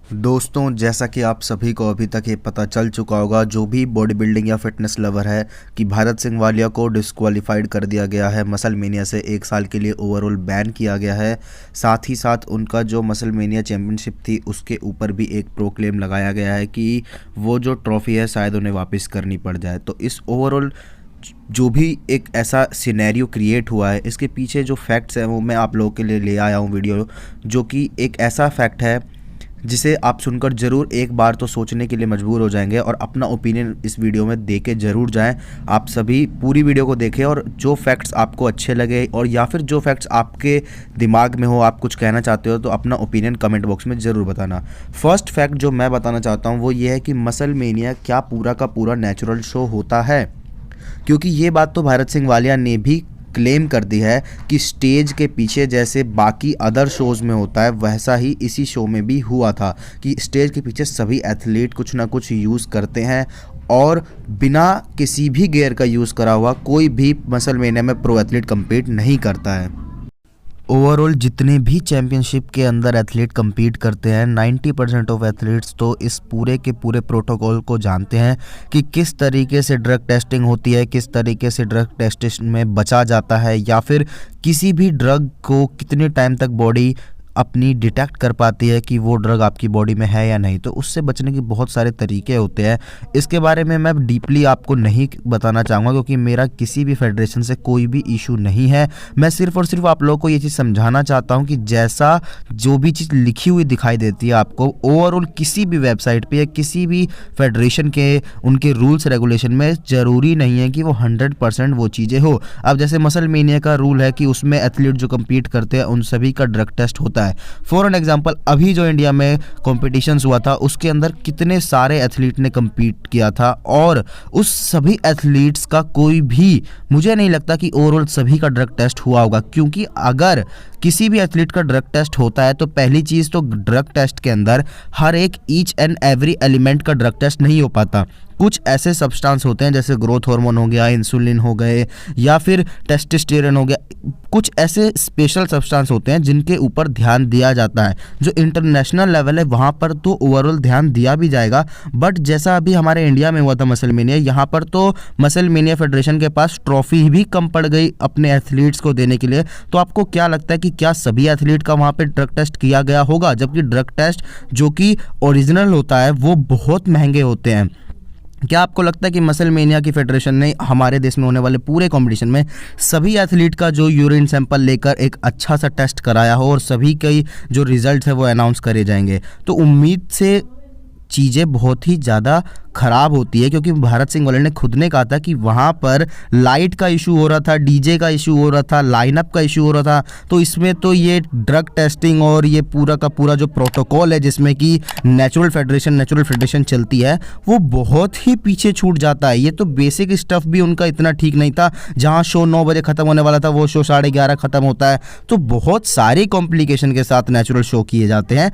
दोस्तों, जैसा कि आप सभी को अभी तक ये पता चल चुका होगा, जो भी बॉडी बिल्डिंग या फिटनेस लवर है कि भारत सिंह वालिया को डिस्क्वालीफाइड कर दिया गया है। मसल मेनिया से 1 साल के लिए ओवरऑल बैन किया गया है। साथ ही साथ उनका जो मसल मेनिया चैम्पियनशिप थी उसके ऊपर भी एक प्रोक्लेम लगाया गया है कि वो जो ट्रॉफ़ी है शायद उन्हें वापस करनी पड़ जाए। तो इस ओवरऑल जो भी एक ऐसा सिनेरियो क्रिएट हुआ है, इसके पीछे जो फैक्ट्स हैं वो मैं आप लोगों के लिए ले आया हूँ वीडियो, जो कि एक ऐसा फैक्ट है जिसे आप सुनकर ज़रूर एक बार तो सोचने के लिए मजबूर हो जाएंगे और अपना ओपिनियन इस वीडियो में दे के ज़रूर जाएं। आप सभी पूरी वीडियो को देखें और जो फैक्ट्स आपको अच्छे लगे और या फिर जो फैक्ट्स आपके दिमाग में हो, आप कुछ कहना चाहते हो, तो अपना ओपिनियन कमेंट बॉक्स में ज़रूर बताना। फर्स्ट फैक्ट जो मैं बताना चाहता हूँ वो ये है कि मसल मेनिया क्या पूरा का पूरा नेचुरल शो होता है, क्योंकि ये बात तो भारत सिंह वालिया ने भी क्लेम कर दी है कि स्टेज के पीछे जैसे बाकी अदर शोज़ में होता है वैसा ही इसी शो में भी हुआ था कि स्टेज के पीछे सभी एथलीट कुछ ना कुछ यूज़ करते हैं और बिना किसी भी गियर का यूज़ करा हुआ कोई भी मसल मेनिया में प्रो एथलीट कम्पीट नहीं करता है। ओवरऑल जितने भी चैम्पियनशिप के अंदर एथलीट कम्पीट करते हैं 90% ऑफ एथलीट्स तो इस पूरे के पूरे प्रोटोकॉल को जानते हैं कि किस तरीके से ड्रग टेस्टिंग होती है, किस तरीके से ड्रग टेस्टिंग में बचा जाता है, या फिर किसी भी ड्रग को कितने टाइम तक बॉडी अपनी डिटेक्ट कर पाती है कि वो ड्रग आपकी बॉडी में है या नहीं। तो उससे बचने के बहुत सारे तरीके होते हैं। इसके बारे में मैं डीपली आपको नहीं बताना चाहूँगा क्योंकि मेरा किसी भी फेडरेशन से कोई भी इशू नहीं है। मैं सिर्फ और सिर्फ आप लोगों को ये चीज़ समझाना चाहता हूँ कि जैसा जो भी चीज़ लिखी हुई दिखाई देती है आपको ओवरऑल किसी भी वेबसाइट पर या किसी भी फेडरेशन के उनके रूल्स रेगुलेशन में, ज़रूरी नहीं है कि वो 100% वो चीज़ें हो। अब जैसे मसल मेनिया का रूल है कि उसमें एथलीट जो कम्पीट करते हैं उन सभी का ड्रग टेस्ट होता है। फॉर एन एग्जांपल, अभी जो इंडिया में कॉम्पिटिशन्स हुआ था उसके अंदर कितने सारे एथलीट ने कम्पीट किया था और उस सभी एथलीट्स का कोई भी, मुझे नहीं लगता कि ओवरऑल सभी का ड्रग टेस्ट हुआ होगा, क्योंकि अगर किसी भी एथलीट का ड्रग टेस्ट होता है तो पहली चीज़ तो ड्रग टेस्ट के अंदर हर एक ईच एंड एवरी एलिमेंट का ड्रग टेस्ट नहीं हो पाता। कुछ ऐसे सब्सटेंस होते हैं जैसे ग्रोथ हार्मोन हो गया, इंसुलिन हो गए या फिर टेस्टोस्टेरोन हो गया, कुछ ऐसे स्पेशल सब्सटेंस होते हैं जिनके ऊपर ध्यान दिया जाता है। जो इंटरनेशनल लेवल है वहाँ पर तो ओवरऑल ध्यान दिया भी जाएगा, बट जैसा अभी हमारे इंडिया में हुआ था मसल मेनिया, यहाँ पर तो मसल मेनिया फेडरेशन के पास ट्रॉफी भी कम पड़ गई अपने एथलीट्स को देने के लिए। तो आपको क्या लगता है कि क्या सभी एथलीट का वहाँ पे ड्रग टेस्ट किया गया होगा? जबकि ड्रग टेस्ट जो कि ओरिजिनल होता है वो बहुत महंगे होते हैं। क्या आपको लगता है कि मसल मेनिया की फेडरेशन ने हमारे देश में होने वाले पूरे कंपटीशन में सभी एथलीट का जो यूरिन सैंपल लेकर एक अच्छा सा टेस्ट कराया हो और सभी के जो रिजल्ट है वो अनाउंस करे जाएंगे? तो उम्मीद से चीज़ें बहुत ही ज़्यादा ख़राब होती है, क्योंकि भारत सिंह वालिया ने खुद ने कहा था कि वहाँ पर लाइट का इशू हो रहा था, डीजे का इशू हो रहा था, लाइनअप का इशू हो रहा था। तो इसमें तो ये ड्रग टेस्टिंग और ये पूरा का पूरा जो प्रोटोकॉल है जिसमें कि नेचुरल फेडरेशन चलती है वो बहुत ही पीछे छूट जाता है। ये तो बेसिक स्टफ़ भी उनका इतना ठीक नहीं था। जहाँ शो 9 बजे ख़त्म होने वाला था वो शो 11:30 ख़त्म होता है। तो बहुत सारी कॉम्प्लिकेशन के साथ नेचुरल शो किए जाते हैं।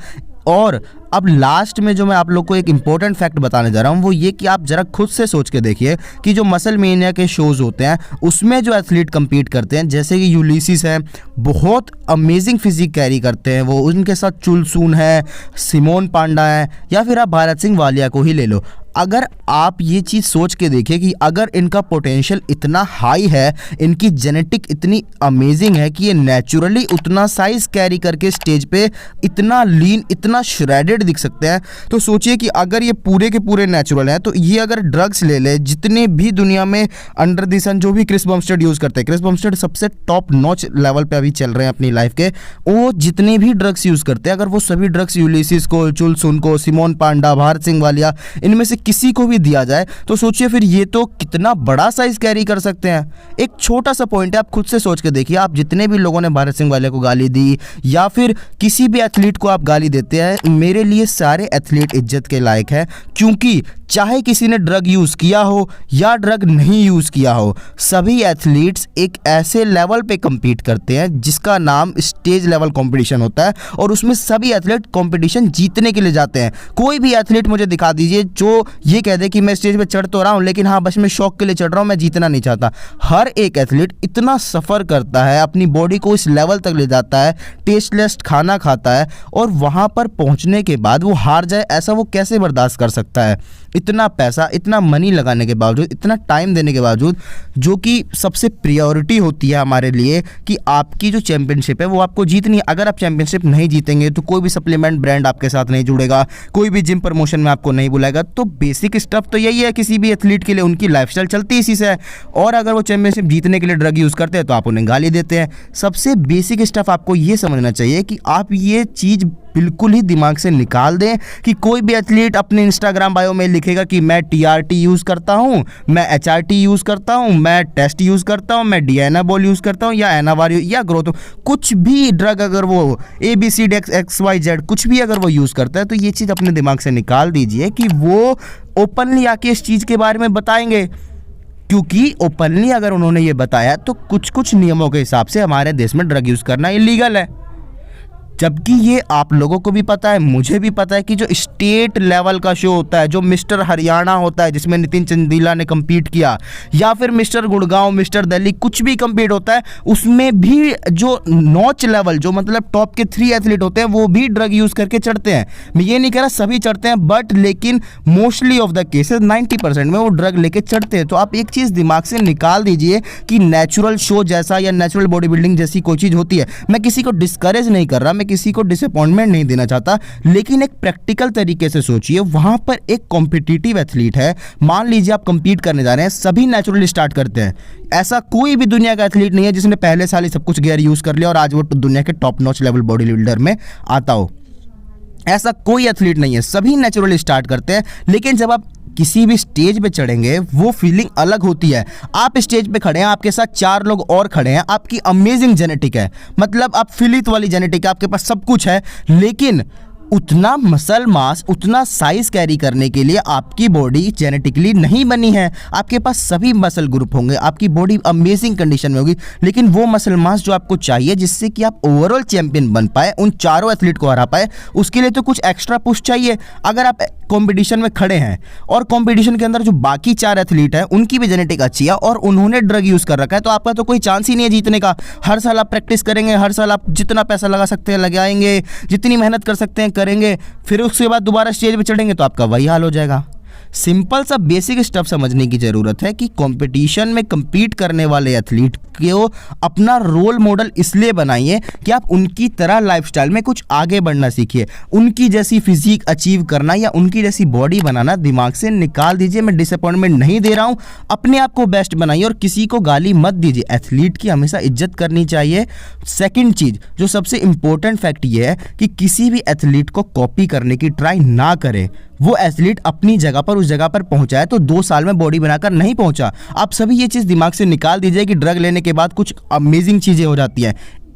और अब लास्ट में जो मैं आप लोग को एक इम्पोर्टेंट फैक्ट बताने जा रहा हूँ वो ये कि आप जरा खुद से सोच के देखिए कि जो मसल मेनिया के शोज़ होते हैं उसमें जो एथलीट कम्पीट करते हैं, जैसे कि यूलिसिस हैं, बहुत अमेजिंग फिजिक कैरी करते हैं वो, उनके साथ चुलसून है, सिमोन पांडा है, या फिर आप भारत सिंह वालिया को ही ले लो। अगर आप ये चीज़ सोच के देखें कि अगर इनका पोटेंशियल इतना हाई है, इनकी जेनेटिक इतनी अमेजिंग है कि ये नेचुरली उतना साइज कैरी करके स्टेज पे इतना लीन, इतना श्रेडेड दिख सकते हैं, तो सोचिए कि अगर ये पूरे के पूरे नेचुरल हैं तो ये अगर ड्रग्स ले ले, जितने भी दुनिया में अंडर द सन जो भी क्रिस बमस्टेड यूज़ करते हैं, क्रिस बमस्टेड सबसे टॉप नॉच लेवल पे अभी चल रहे हैं अपनी लाइफ के, वो जितने भी ड्रग्स यूज़ करते हैं, अगर वो सभी ड्रग्स यूलिसिस को, चुलसून को, सिमोन पांडा, भारत सिंह वालिया, इनमें से किसी को भी दिया जाए तो सोचिए फिर ये तो कितना बड़ा साइज कैरी कर सकते हैं। एक छोटा सा पॉइंट है, आप खुद से सोच के देखिए। आप जितने भी लोगों ने भारत सिंह वालिया को गाली दी या फिर किसी भी एथलीट को आप गाली देते हैं, मेरे लिए सारे एथलीट इज्जत के लायक है, क्योंकि चाहे किसी ने ड्रग यूज़ किया हो या ड्रग नहीं यूज़ किया हो, सभी एथलीट्स एक ऐसे लेवल पे कम्पीट करते हैं जिसका नाम स्टेज लेवल कंपटीशन होता है और उसमें सभी एथलीट कंपटीशन जीतने के लिए जाते हैं। कोई भी एथलीट मुझे दिखा दीजिए जो ये कह दे कि मैं स्टेज पे चढ़ तो रहा हूँ लेकिन हाँ बस मैं शौक के लिए चढ़ रहा हूँ, मैं जीतना नहीं चाहता। हर एक एथलीट इतना सफ़र करता है, अपनी बॉडी को इस लेवल तक ले जाता है, टेस्टलेस खाना खाता है और वहाँ पर पहुँचने के बाद वो हार जाए, ऐसा वो कैसे बर्दाश्त कर सकता है? इतना पैसा, इतना मनी लगाने के बावजूद, इतना टाइम देने के बावजूद, जो कि सबसे प्रायोरिटी होती है हमारे लिए कि आपकी जो चैंपियनशिप है वो आपको जीतनी है। अगर आप चैंपियनशिप नहीं जीतेंगे तो कोई भी सप्लीमेंट ब्रांड आपके साथ नहीं जुड़ेगा, कोई भी जिम प्रमोशन में आपको नहीं बुलाएगा। तो बेसिक स्टफ तो यही है किसी भी एथलीट के लिए, उनकी लाइफस्टाइल चलती इसी से है। और अगर वो चैंपियनशिप जीतने के लिए ड्रग यूज़ करते हैं तो आप उन्हें गाली देते हैं। सबसे बेसिक स्टफ आपको ये समझना चाहिए कि आप ये चीज़ बिल्कुल ही दिमाग से निकाल दें कि कोई भी एथलीट अपने इंस्टाग्राम बायो में लिखेगा कि मैं TRT यूज़ करता हूँ, मैं HRT यूज़ करता हूँ, मैं टेस्ट यूज़ करता हूँ, मैं डियानाबॉल यूज़ करता हूँ या एनावार या ग्रोथ, कुछ भी ड्रग अगर वो ABCDXYZ कुछ भी अगर वो यूज़ करता है तो ये चीज़ अपने दिमाग से निकाल दीजिए कि वो ओपनली आके इस चीज़ के बारे में बताएंगे। क्योंकि ओपनली अगर उन्होंने ये बताया तो कुछ नियमों के हिसाब से हमारे देश में ड्रग यूज़ करना इलीगल है। जबकि ये आप लोगों को भी पता है, मुझे भी पता है कि जो स्टेट लेवल का शो होता है, जो मिस्टर हरियाणा होता है जिसमें नितिन चंदीला ने कम्पीट किया, या फिर मिस्टर गुड़गांव, मिस्टर दिल्ली, कुछ भी कम्पीट होता है, उसमें भी जो नॉच लेवल, जो मतलब टॉप के 3 एथलीट होते हैं वो भी ड्रग यूज़ करके चढ़ते हैं। मैं ये नहीं कह रहा सभी चढ़ते हैं, बट लेकिन मोस्टली ऑफ द केसेस 90% में वो ड्रग लेके चढ़ते हैं। तो आप एक चीज़ दिमाग से निकाल दीजिए कि नेचुरल शो जैसा या नेचुरल बॉडी बिल्डिंग जैसी कोई चीज़ होती है। मैं किसी को डिस्करेज नहीं कर रहा, मैं किसी को डिसअपॉइंटमेंट नहीं देना चाहता, लेकिन एक प्रैक्टिकल तरीके से सोचिए। वहां पर एक कॉम्पिटिटिव एथलीट है, मान लीजिए आप कंपीट करने जा रहे हैं, सभी नेचुरली स्टार्ट करते हैं। ऐसा कोई भी दुनिया का एथलीट नहीं है जिसने पहले साल ही सब कुछ गियर यूज कर लिया और आज वो दुनिया के top notch level body builder में आता हो। ऐसा कोई एथलीट नहीं है, सभी नेचुरली स्टार्ट करते हैं। लेकिन जब आप किसी भी स्टेज पे चढ़ेंगे वो फीलिंग अलग होती है। आप स्टेज पे खड़े हैं, आपके साथ 4 लोग और खड़े हैं, आपकी अमेजिंग जेनेटिक है, मतलब आप फिलित वाली जेनेटिक है, आपके पास सब कुछ है, लेकिन उतना मसल मास, उतना साइज कैरी करने के लिए आपकी बॉडी जेनेटिकली नहीं बनी है। आपके पास सभी मसल ग्रुप होंगे, आपकी बॉडी अमेजिंग कंडीशन में होगी, लेकिन वो मसल मास जो आपको चाहिए जिससे कि आप ओवरऑल चैंपियन बन पाए, उन चारों एथलीट को हरा पाए, उसके लिए तो कुछ एक्स्ट्रा पुश चाहिए। अगर आप कंपटीशन में खड़े हैं और कंपटीशन के अंदर जो बाकी 4 एथलीट हैं उनकी भी जेनेटिक अच्छी है और उन्होंने ड्रग यूज़ कर रखा है, तो आपका तो कोई चांस ही नहीं है जीतने का। हर साल आप प्रैक्टिस करेंगे, हर साल आप जितना पैसा लगा सकते हैं लगाएंगे, जितनी मेहनत कर सकते हैं करेंगे, फिर उसके बाद दोबारा स्टेज पे चढ़ेंगे तो आपका वही हाल हो जाएगा। सिंपल सा बेसिक स्टफ समझने की ज़रूरत है कि कंपटीशन में compete करने वाले एथलीट को अपना रोल मॉडल इसलिए बनाइए कि आप उनकी तरह लाइफस्टाइल में कुछ आगे बढ़ना सीखिए। उनकी जैसी फिजिक अचीव करना या उनकी जैसी बॉडी बनाना दिमाग से निकाल दीजिए। मैं डिसअपॉइंटमेंट नहीं दे रहा हूँ, अपने आप को बेस्ट बनाइए और किसी को गाली मत दीजिए। एथलीट की हमेशा इज्जत करनी चाहिए। सेकेंड चीज़ जो सबसे इंपॉर्टेंट फैक्ट ये है कि किसी भी एथलीट को कॉपी करने की ट्राई ना करें। वो एथलीट अपनी जगह पर उस जगह पर पहुंचा है तो 2 साल में बॉडी बनाकर नहीं पहुंचा। आप सभी ये चीज़ दिमाग से निकाल दीजिए कि ड्रग लेने के बाद कुछ अमेजिंग चीज़ें हो जाती हैं।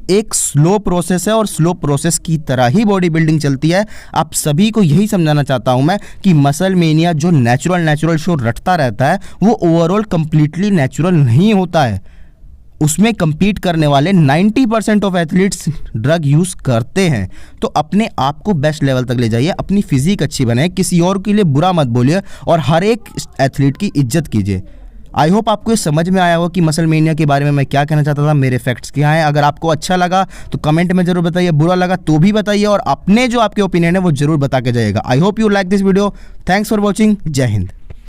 एक स्लो प्रोसेस है और स्लो प्रोसेस की तरह ही बॉडी बिल्डिंग चलती है। आप सभी को यही समझाना चाहता हूं मैं कि मसल मेनिया जो नेचुरल शो रटता रहता है वो ओवरऑल कंप्लीटली नेचुरल नहीं होता है। उसमें compete करने वाले 90% ऑफ एथलीट्स ड्रग यूज़ करते हैं। तो अपने आप को बेस्ट लेवल तक ले जाइए, अपनी फिजिक अच्छी बनाए, किसी और के लिए बुरा मत बोलिए और हर एक एथलीट की इज्जत कीजिए। आई होप आपको ये समझ में आया हो कि मसल मेनिया के बारे में मैं क्या कहना चाहता था, मेरे फैक्ट्स क्या हैं। अगर आपको अच्छा लगा तो कमेंट में जरूर बताइए, बुरा लगा तो भी बताइए और अपने जो आपके ओपिनियन है वो जरूर बता के जाइएगा। I hope you like this video. Thanks for watching. जय हिंद।